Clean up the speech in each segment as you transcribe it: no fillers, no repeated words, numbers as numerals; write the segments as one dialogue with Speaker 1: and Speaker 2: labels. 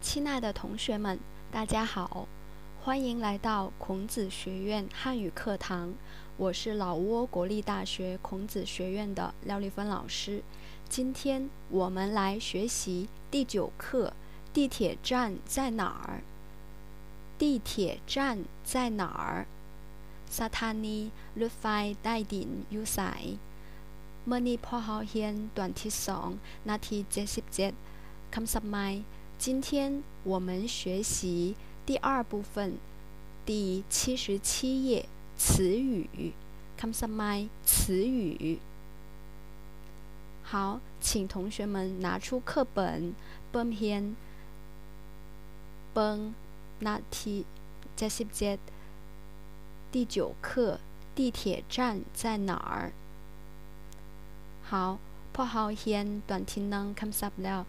Speaker 1: 亲爱的同学们，大家好，欢迎来到孔子学院汉语课堂。我是老挝国立大学孔子学院的廖丽芬老师。今天我们来学习第9课：地铁站在哪儿？地铁站在哪儿？สถานีรถไฟใต้ดินอยู่ไสเมื่อนี้พวกเราเรียนตอนที่2นาที77คำศัพท์ใหม่今天我们学习第2部分第77页词语คำศัพท์ใหม่词语好，请同学们拿出课本เปิ่มเรียนเบิ่งนาที77第9课地铁站在哪儿好พวกเราเรียนตอนที่1คำศัพท์แล้ว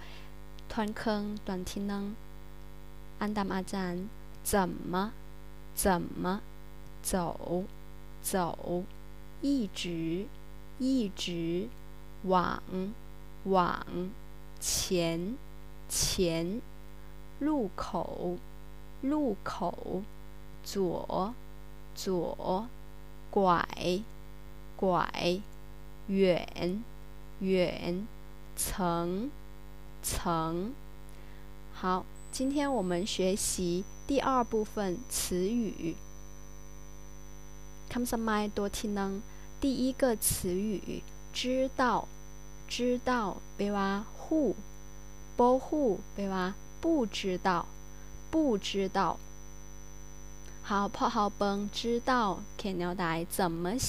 Speaker 1: ทวนเครื่องตอนที่1อ่านตามอาจารย์怎么走一直往前路口左拐远层好，今天我们学习第2部分词语คำศัพท์ใหม่ตัวที่1第一个词语知道แปลว่าฮู้บ่ฮู้แปลว่า不知道好พอเราเบิ่ง知道เขียนแนวใด怎么写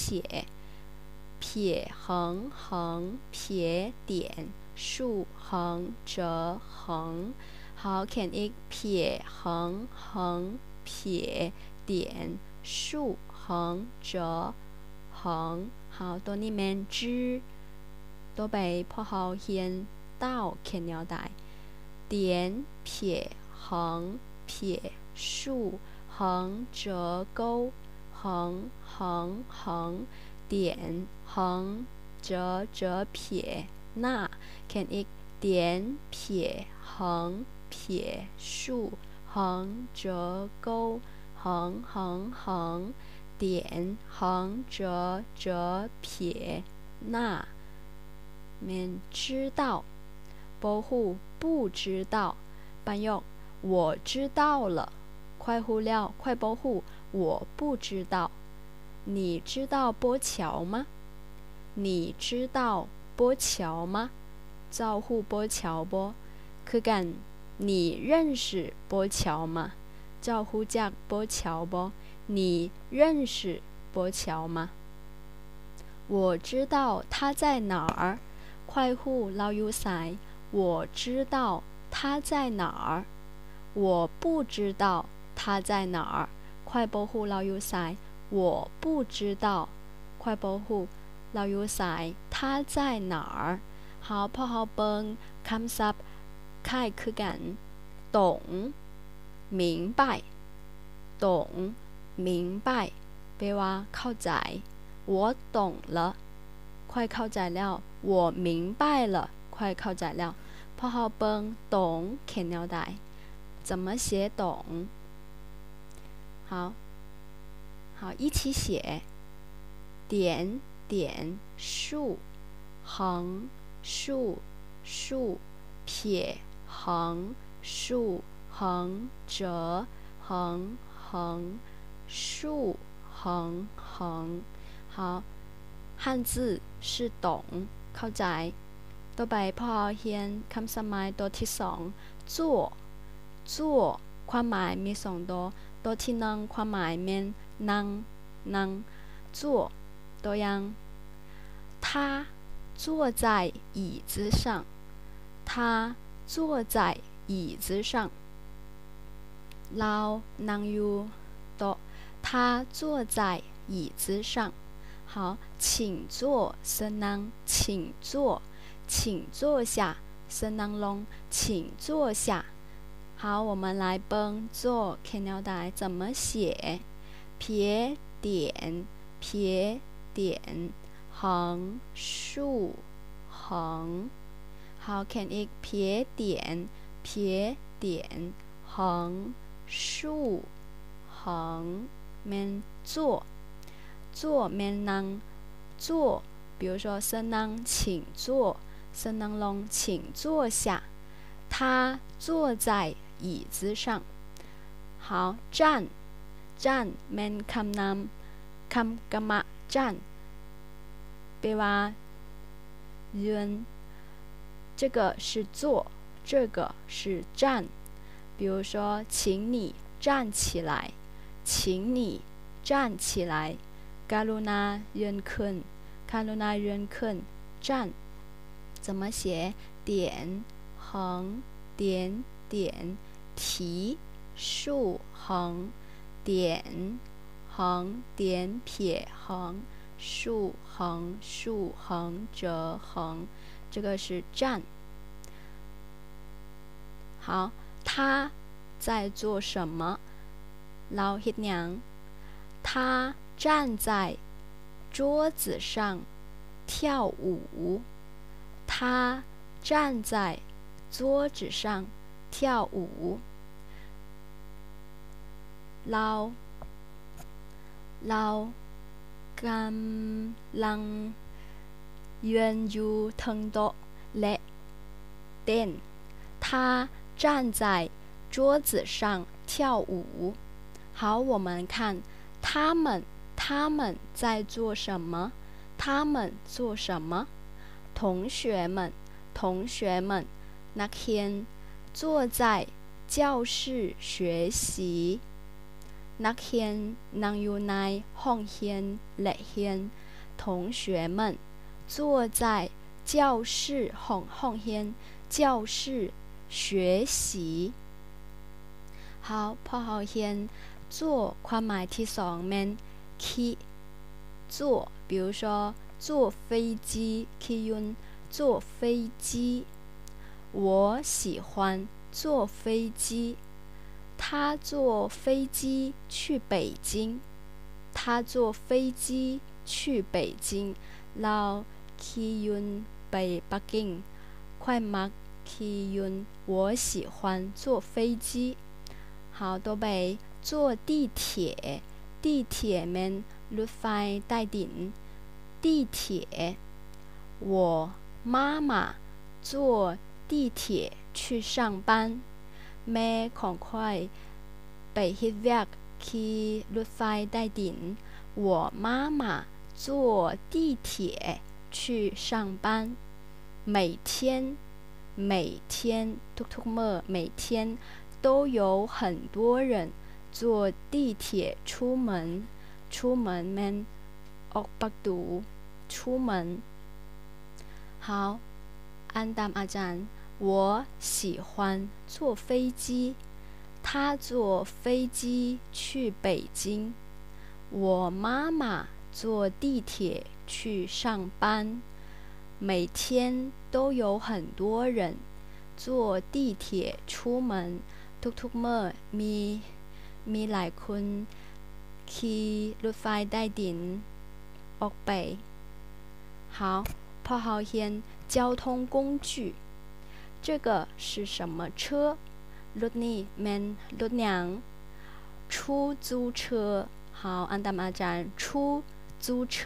Speaker 1: 撇横撇点竖横折横好เขียนอีก撇横撇点竖横折横好ตัวนี้แม่น知ต่อไปพอเราเรียนเต้าเขียนแนวใด点撇横撇竖横折钩横点横折撇หน้าเขียนอีก点撇横撇竖横折钩横点横折撇หน้าแม่น知道บ่ฮู้不知道ประโยค我知道了ข้อยฮู้แล้วข้อยบ่ฮู้我不知道你知道波桥吗你知道波桥吗เจ้าฮู้波桥บ่คือกัน你认识波桥吗เจ้าฮู้จัก波桥บ่你认识波桥吗我知道它在哪儿ข้อยฮู้เราอยู่ไส我知道它在哪儿我不知道它在哪儿ข้อยบ่ฮู้เราอยู่ไส我不知道ข้อยบ่ฮู้เราอยู่ไส它在哪儿好พอเราเบิ่งคำศัพท์คล้ายคือกัน懂明白แปลว่าเข้าใจ我懂了ข้อยเข้าใจแล้ว我明白了ข้อยเข้าใจแล้วพอเราเบิ่ง懂เขียนแนวใด怎么写懂好一起写点竖横竖撇横竖横折横竖横好汉字是懂เข้าใจต่อไปพอเรียนคำศัพท์ใหม่ตัวที่2做ความหมายมี2ตัวที่1ความหมายแม่นนั่ง做ตัวอย่าง他坐在椅子上เรานั่งอยู่โต๊ะ他坐在椅子上好请坐是นั่ง请坐下是นั่งลง请坐下好我们来เบิ่ง做เขียนแนวใด怎么写撇点横竖横好เขียนอีก撇点点横竖横 面坐，坐面能坐，比如说僧能请坐，僧能龙请坐下，他坐在椅子上。好，站站 面คำนามคำกรรมะ站แปลว่ายืน，这个是坐，这个是站。比如说，请你站起来，请你站起来。กรุณายืนขึ้น，กรุณายืนขึ้น，站怎么写？点横点点提竖横，点横点撇横，竖横竖横折横，这个是站。好，他在做什么？เราเฮ็ดหยัง？他站在桌子上跳舞。他站在桌子上跳舞。เรากำลังยืนอยู่ทั้งโต๊ะและเต้น他站在桌子上跳舞。好，我们看他们在做什么？他们做什么？同学们นักเรียน坐在教室学习。นักเรียนนั่งอยู่ในห้องเรียนและเรียน同学们坐在教室ห้องเรียน教室学习。好，พอเราเรียน坐ความหมายที่สองแม่นขี่坐，比如说坐飞机ขี่ยนต์坐飞机。我喜欢坐飞机。他坐飞机去北京。他坐飞机去北京。เราขี่ยนต์ไปปักกิ่งค่อยมักขี่ยนต์我喜欢坐飞机。好，ต่อไป坐地铁。地铁面รถไฟใต้ดิน。地铁。我妈妈坐地铁去上班。แม่ของข้อยไปเฮ็ดเวียกขี่รถไฟใต้ดิน。我妈妈坐地铁去上班。每天ทุกๆมื้อ每天都有很多人坐地铁出门。出门แม่นออกประตู出门。好，อ่านตามอาจารย์。我喜欢坐飞机。他坐飞机去北京。我妈妈坐地铁去上班。每天都有很多人坐地铁出门。ทุกๆมื้อมีหลายคนขี่รถไฟใต้ดินออกไป。好，พอเราเรียน交通工具。这个是什么车？รถนี้แม่นรถหยัง？出租车。好，อ่านตามอาจารย์出租车。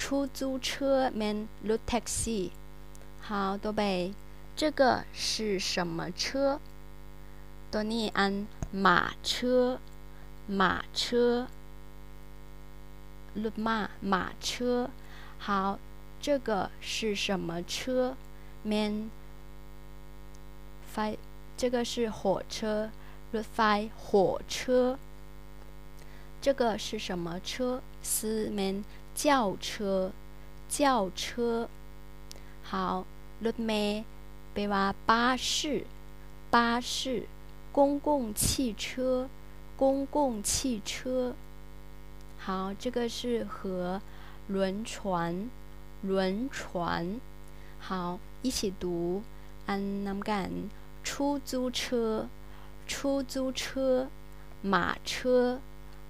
Speaker 1: 出租车แม่นรถแท็กซี่。好，ต่อไป这个是什么车？ตัวนี้อ่าน马车。马车。รถม้า马车。好，这个是什么车？แม่น这个是火车。รถไฟ火车。这个是什么车？是แม่น轿车。轿车。好，รถเมล์แปลว่า巴士。巴士。公共汽车。公共汽车。好，这个是河。轮船。轮船。好，一起读อ่านนำกัน出租车。出租车。马车。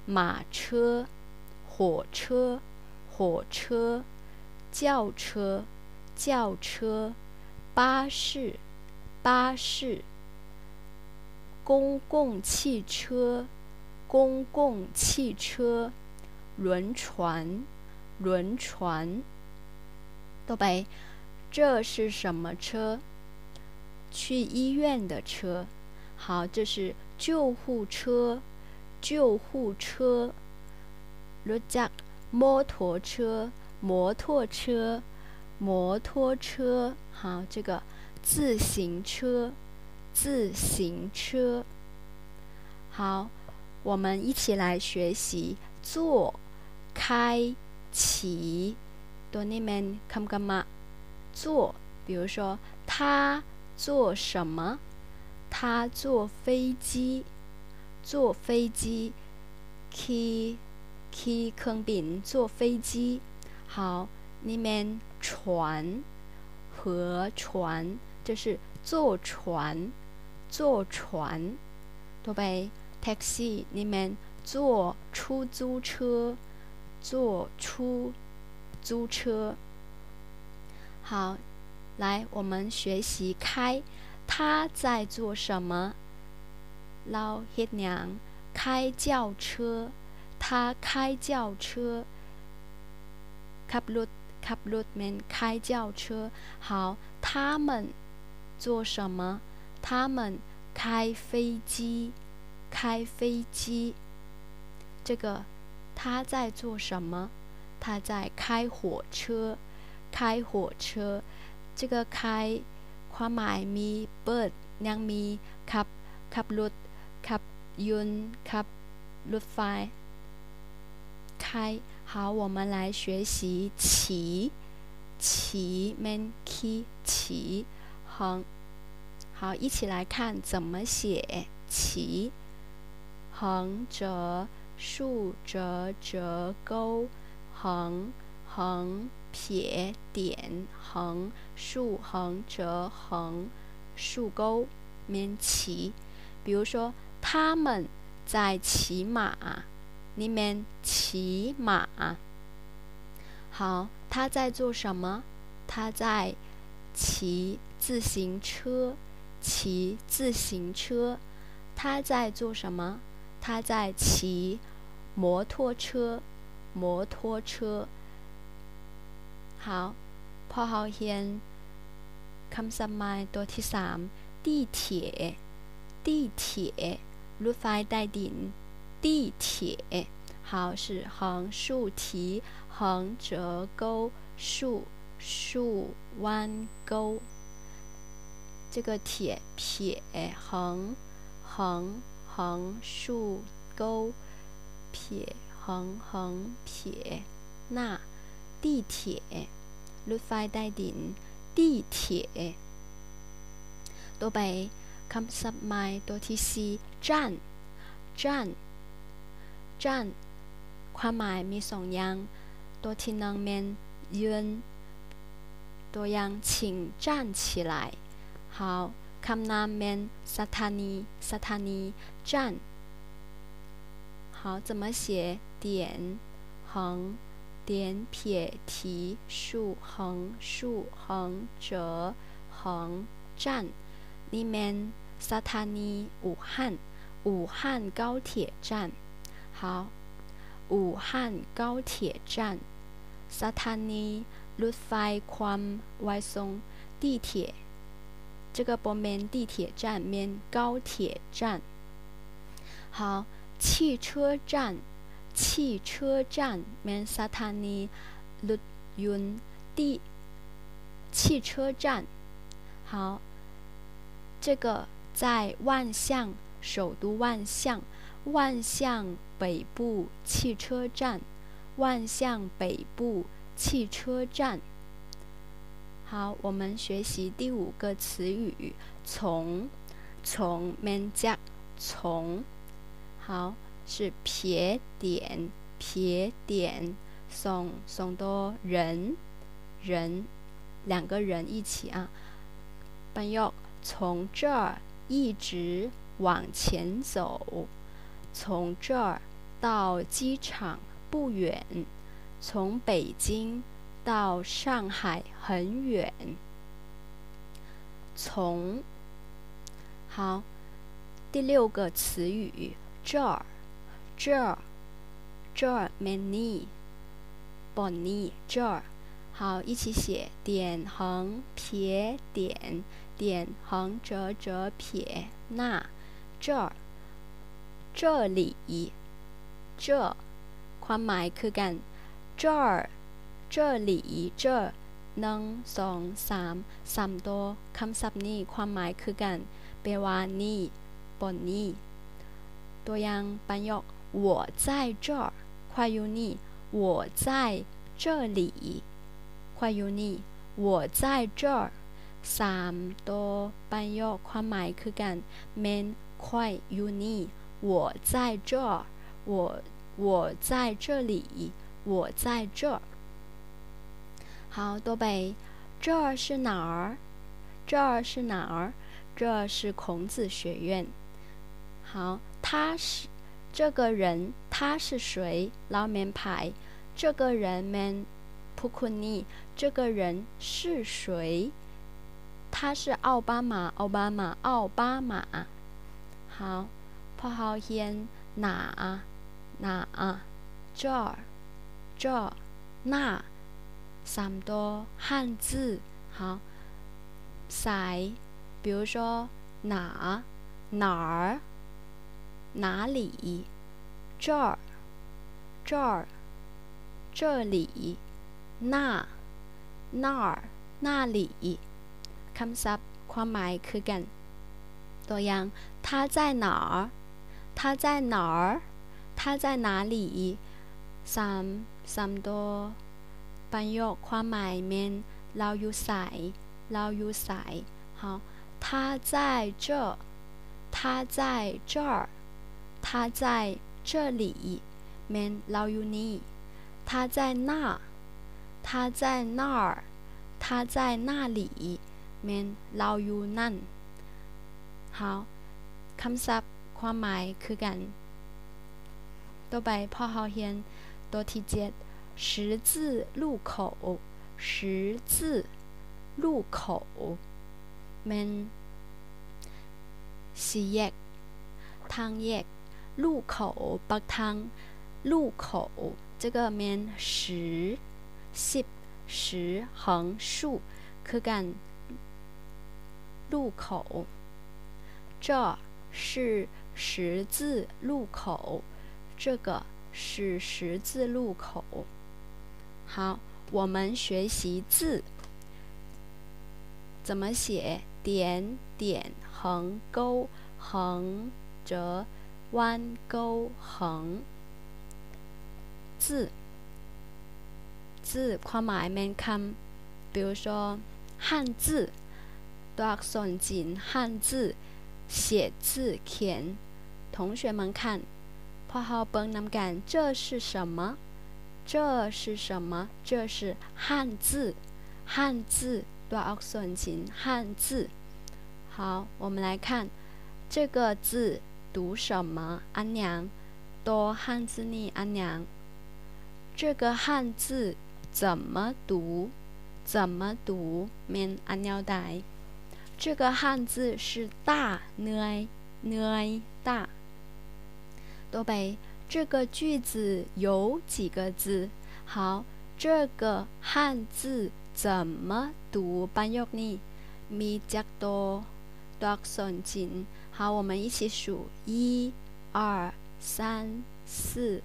Speaker 1: 马车。火车。火车。轿车。轿车。巴士。巴士。公共汽车，公共汽车，轮船，轮船。ต่อไป这是什么车？去医院的车。好，这是救护车，救护车。รู้จัก摩托车，摩托车，摩托车。好，这个自行车，自行车。好，我们一起来学习坐、开、骑。ตัวนี้เป็นคำกรรมะ坐，比如说他坐什么？他坐飞机，坐飞机。ขี่เครื่องบิน，坐飞机。好，นี่เป็น船，河船，这是坐船，坐船。ต่อไปแท็กซี่，นี่เป็น坐出租车，坐出租车。好，来，我们学习开。他在做什么？เราเฮ็ดหยัง？开轿车，他开轿车。ขับรถ，ขับรถเป็น开轿车。好，他们做什么？他们开飞机，开飞机。这个他在做什么？他在开火车，开火车。这个开ความหมายมีเปิดยังมีขับรถขับยนต์ขับรถไฟ开。好，我们来学习骑，骑 面 骑 骑横。好，一起来看怎么写骑。横折竖折折钩，横横撇点横竖横折横竖钩面骑。比如说他们在骑马，你们骑马。好，他在做什么？他在骑自行车，骑自行车。他在做什么？他在骑摩托车，摩托车。好，พอเราเรียนคำศัพท์ใหม่ตัวที่3地铁，地铁，รถไฟใต้ดิน，地铁。好，是横竖提横折钩竖竖弯钩。这个铁撇横横横竖钩撇横横撇หน้า地铁，รถไฟใต้ดิน地铁。ต่อไปคำศัพท์ใหม่ตัวที่4站，站，站ความหมายมี2อย่างตัวที่1เป็นยืนตัวอย่าง请站起来。好，คำนามเป็นสถานี，สถานี站。好，怎么写？点横点撇提竖横竖横折横站。นี่เป็นสถานี武汉，武汉高铁站。好，武汉高铁站。สถานีรถไฟความไวสูง地铁。这个不เป็น地铁站，เป็น高铁站。好，汽车站，汽车站เป็นสถานีรถยนต์汽车站。好，这个在万象，首都万象，万象北部汽车站，万象北部汽车站。好，我们学习第5个词语，从，从面จาก从。好，是撇点，撇点，送多人，人，2个人一起啊。ประโยค从这儿一直往前走，从这儿到机场不远，从北京到上海很远。从，好，第6个词语这儿，这儿，这儿 many， bonny 这儿。好，一起写点横撇点点横折折撇那这儿这里这ความหมายคือกัน这儿这里这1 2 3 3ตัวคำศัพท์นี้ความหมายคือกันแปลว่านี่บนนี้ตัวอย่างประโยค我在这儿快อยู่นี่我在这里快อยู่นี่我在这儿3ตัวประโยคความหมายคือกันเมน快อยู่นี่我在这儿我在这里我在这儿好，多背。这儿是哪儿？这儿是哪儿？这是孔子学院。好，他是这个人，他是谁？老面牌。这个人们普库尼，这个人是谁？他是奥巴马，奥巴马，奥巴马。好，พอเขาเขียนหนา这儿，这那。3多汉字好ใ比如说哪儿哪里这儿这里那儿那里คำศัพท์ความหมายคือกันตัวอย่าง他在哪儿他在哪儿他在哪里3ตัวประโยคความหมายเมนเราอยู่ไสเราอยู่ไส好他在这他在这儿他在这里เมนเราอยู่นี่他在那他在那儿他在那里เมนเราอยู่นั่น好คำศัพท์ความหมายคือกันต่อไปพอเราเรียนตัวที่7十字路口十字路口มันสี่แยกทางแยก路口ปักทาง路口这个มัน10横竖คือกัน路口这是十字路口这个是十字路口好，我们学习字怎么写？点点横勾横折弯勾横字ความหมายแมนคำ比如说汉字ตัวอักษรจีน汉字写字เขียน同学们看พอเราเบิ่งนำกัน这是什么这是什么？这是汉字，汉字多少算钱？汉字。好，我们来看这个字读什么？安娘，多汉字呢？安娘，这个汉字怎么读？怎么读？面安鸟带。这个汉字是大เหนื่อย大。多背。这个句子有几个字？好，这个汉字怎么读？ประโยคนี้มีจักตัวอักษรจีน好，我们一起数1、2、3、4、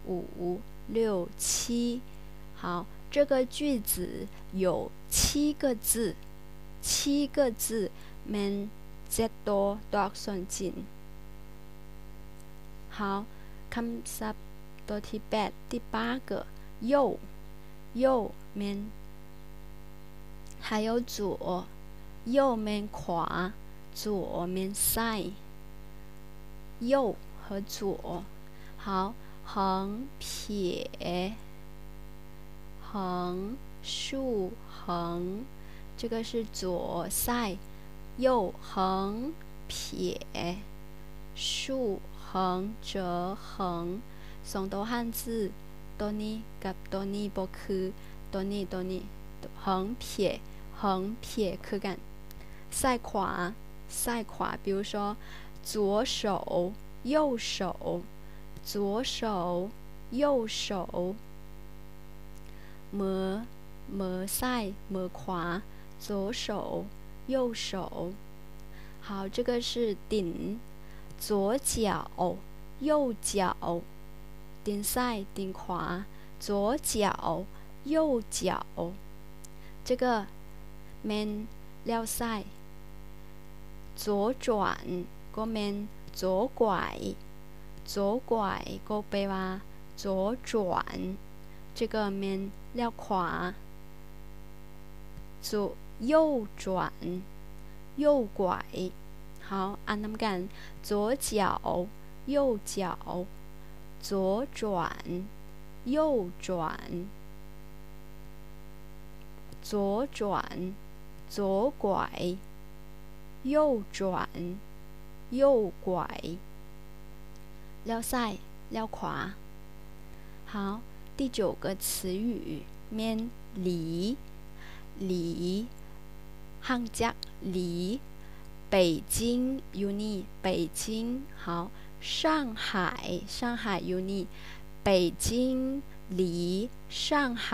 Speaker 1: 5、6、7。好，这个句子有7个字，7个字มัน7ตัวอักษรจีน好。คำศัพท์ตัวที่8第8个右面还有左右面ขวา左面ซ้右和左好横撇横竖横这个是左ซ้右横撇竖横折横2ตัว汉字ตัวนี้กับตัวนี้บ่คือตัวนี้横撇คือกันซ้ายขวา比如说左手右手左手右手มือซ้ายมือขวา左手右手好，这个是顶左脚右脚顶ซ้าย顶ขวา左脚右脚这个มันเลี้ยวซ้าย左转ก็มัน左拐左拐ก็แปลว่า左转这个มันเลี้ยวขวา右转右拐好按นำกัน左脚右脚左转右转左转左拐右转右拐เลี้ยวซ้ายเลี้ยวขวา好第9个词语面离ห่างจาก离北京อยู่นี่北京好上海อยู่นี่北京离上海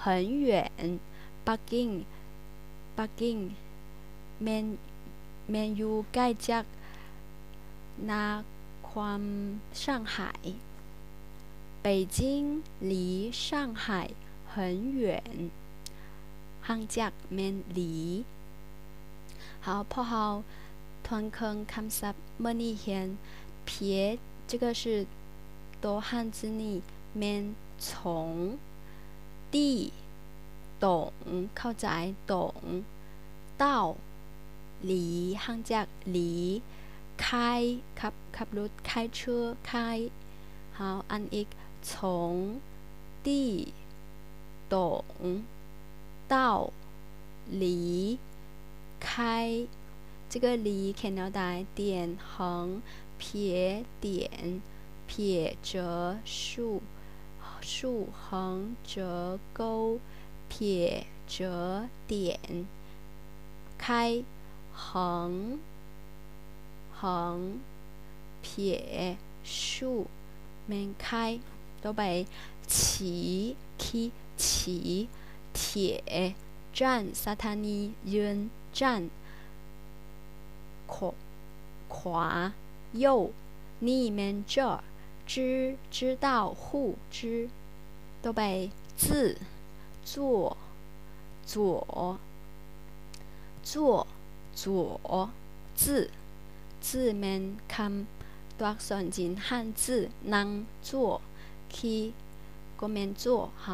Speaker 1: 很远ปักกิ่งแมนอยู่ใกล้จากนคร上海北京离上海很远ห่างจากแมนหลี好พอเราทวนเครื่องคำศัพท์เมื่อนี้เห็น撇这个是ตัว汉字นี้แมน从地ตรงเข้าใจตรงเต้าหลีห่างจากหลีขับรถ开车开好อันอีก从地ตรง到离开这个离看到带点横撇点撇折竖横折钩撇折点开横撇竖มัน开ต่อไป骑铁站สถานียืน站ขวา右นี่มัน这知道护知ต่อไป字左字มันคำตัวอักษรจีน汉字นั่ง坐ขี่ก็มัน坐好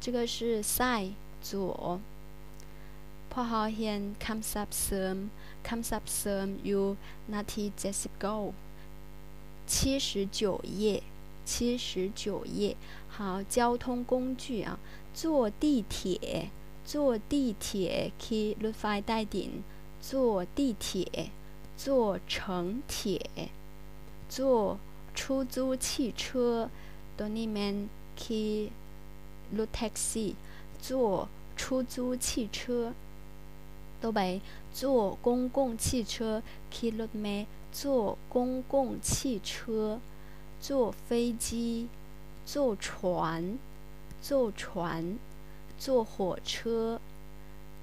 Speaker 1: 这个是ซ้左พอเราเรียนคำศัพท์เสริมอยู่นาที79页好交通工具啊坐地铁ขี่รถไฟใต้ดิน坐地铁坐城铁坐出租汽车ตัวนี้มันขี่รถแท็กซี่坐出租汽车ต่อไป坐公共汽车ขี่รถเมล์坐公共汽车坐飞机坐船坐火车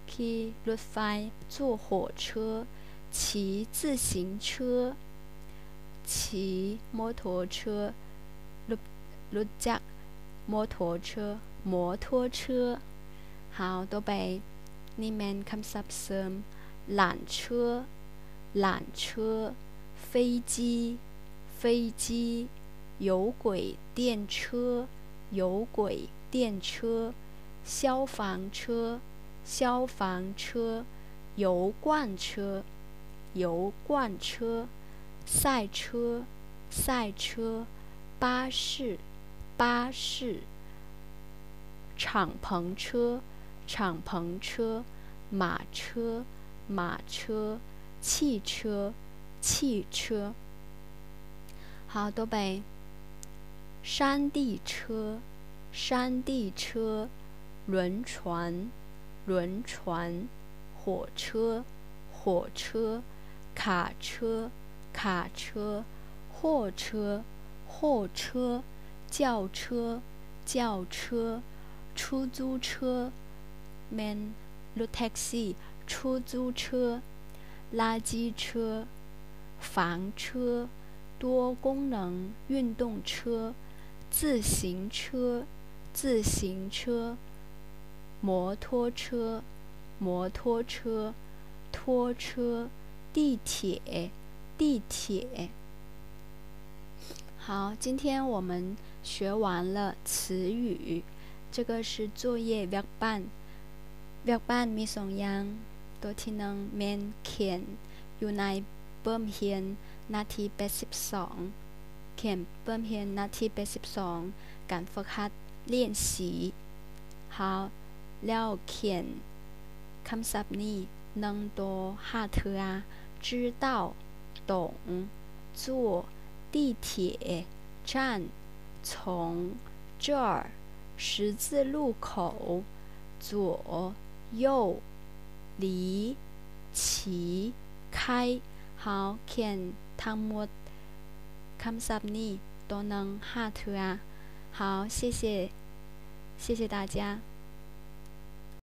Speaker 1: ขี่รถไฟ坐火车骑自行車騎摩托車รถจักร摩托車好ต่อไปนี่มันคำศัพท์เสริม缆車飛機有軌電車消防車油罐車賽車巴士敞篷車馬車汽車好ต่อไป山地車輪船火車卡車卡车、货车、货车、轿车、轿车、出租车 men รถแท็กซี่出租车、垃圾车、房车、多功能运动车、自行车、自行车、摩托车、摩托车、拖车、地铁、地铁。好，今天我们学完了词语，这个是作业เวียกบ้านเวียกบ้านมี2อย่างตัวที่หนึ่งเมนเขียนอยู่ในเบิ่มเรียนนาที82เขียนเบิ่มเรียนนาที82การฝึกหัดเรียนสี好แล้วเขียนคำศัพท์นี้1到5เทื่อ知道懂坐地铁站从这儿十字路口左右离骑开好เขียนทั้งหมดคำศัพท์นี้ตัวหนึ่ง5เทื่อ好谢谢大家